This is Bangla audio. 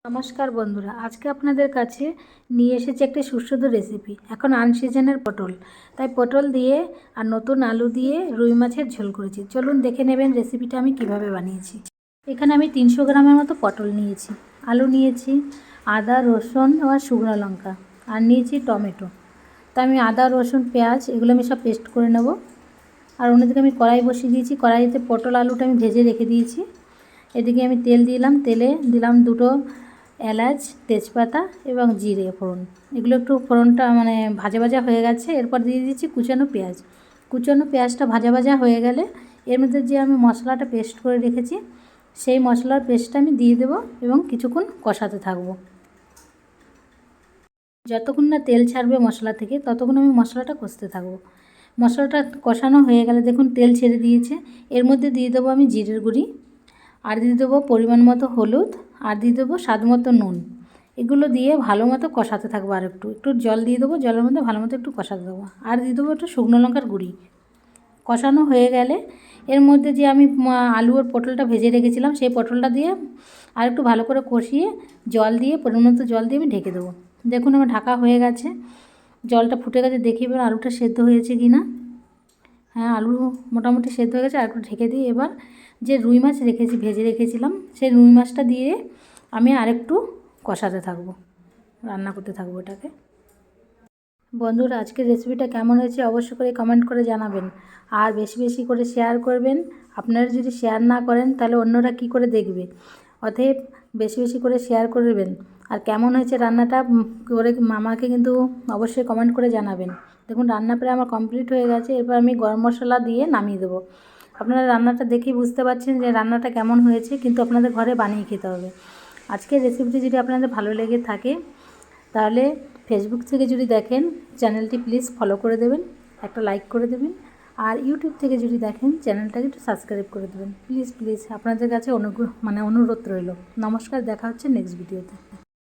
নমস্কার বন্ধুরা, আজকে আপনাদের কাছে নিয়ে এসেছি একটি সুস্বাদু রেসিপি। এখন আনসিজনের পটল, তাই পটল দিয়ে আর নতুন আলু দিয়ে রুই মাছের ঝোল করেছি। চলুন দেখে নেবেন রেসিপিটা আমি কিভাবে বানিয়েছি। এখানে আমি 300 গ্রামের মতো পটল নিয়েছি, আলু নিয়েছি, আদা রসুন আর শুকনো লঙ্কা, আর নিয়েছি টমেটো। তা আমি আদা রসুন পেঁয়াজ এগুলো আমি সব পেস্ট করে নেব। আর অন্যদিকে আমি কড়াই বসিয়ে দিয়েছি, কড়াইতে পটল আলুটা আমি ভেজে রেখে দিয়েছি। এদিকে আমি তেল দিলাম, তেলে দিলাম দুটো এলাচ, তেজপাতা এবং জিরে ফোড়ন। এগুলো একটু ফোড়নটা ভাজা ভাজা হয়ে গেছে। এরপর দিয়ে দিচ্ছি কুচানো পেঁয়াজ। কুচানো পেঁয়াজটা ভাজা ভাজা হয়ে গেলে এর মধ্যে যে আমি মশলাটা পেস্ট করে রেখেছি সেই মশলার পেস্টটা আমি দিয়ে দেবো এবং কিছুক্ষণ কষাতে থাকবো। যতক্ষণ না তেল ছাড়বে মশলা থেকে ততক্ষণ আমি মশলাটা কষতে থাকবো। মশলাটা কষানো হয়ে গেলে দেখুন তেল ছেড়ে দিয়েছে। এর মধ্যে দিয়ে দেবো আমি জিরের গুঁড়ি, আর দিয়ে দেবো পরিমাণ মতো হলুদ, আর দিয়ে দেবো স্বাদ মতো নুন। এগুলো দিয়ে ভালো মতো কষাতে থাকবো। আর একটু জল দিয়ে দেবো, জলের মধ্যে ভালো মতো একটু কষাতে দেবো। আর দিয়ে দেবো একটু শুকনো লঙ্কার গুঁড়ি। কষানো হয়ে গেলে এর মধ্যে যে আমি আলু আর পটলটা ভেজে রেখেছিলাম সেই পটলটা দিয়ে আর একটু ভালো করে কষিয়ে জল দিয়ে পরিমাণ মতো জল দিয়ে আমি ঢেকে দেবো। দেখুন আমার ঢাকা হয়ে গেছে, জলটা ফুটে গেছে। দেখি এবার আলুটা সেদ্ধ হয়েছে কি না। হ্যাঁ, আলু মোটামুটি সেদ্ধ হয়ে গেছে। আর একটু ঢেকে দিয়ে এবার যে রুই মাছ ভেজে রেখেছিলাম সেই রুই মাছটা দিয়ে আমি আরেকটু কষাতে থাকবো, রান্না করতে থাকবো এটাকে। বন্ধুরা, আজকের রেসিপিটা কেমন হয়েছে অবশ্যই করে কমেন্ট করে জানাবেন। আর বেশি বেশি করে শেয়ার করবেন। আপনারা যদি শেয়ার না করেন তাহলে অন্যরা কি করে দেখবে। অতএব বেশি বেশি করে শেয়ার করবেন। আর কেমন হয়েছে রান্নাটা করে আমাকে কিন্তু অবশ্যই কমেন্ট করে জানাবেন। দেখুন রান্না প্রায় আমার কমপ্লিট হয়ে গেছে। এরপর আমি গরম মশলা দিয়ে নামিয়ে দেবো। আপনারা রান্নাটা দেখেই বুঝতে পারছেন যে রান্নাটা কেমন হয়েছে, কিন্তু আপনাদের ঘরে বানিয়ে খেতে হবে। আজকের রেসিপিটি যদি আপনাদের ভালো লেগে থাকে তাহলে ফেসবুক থেকে যদি দেখেন চ্যানেলটি প্লিজ ফলো করে দেবেন, একটা লাইক করে দেবেন। আর ইউটিউব থেকে যদি দেখেন চ্যানেলটাকে একটু সাবস্ক্রাইব করে দেবেন। প্লিজ প্লিজ আপনাদের কাছে অনুরোধ রইল। নমস্কার, দেখা হচ্ছে নেক্সট ভিডিওতে।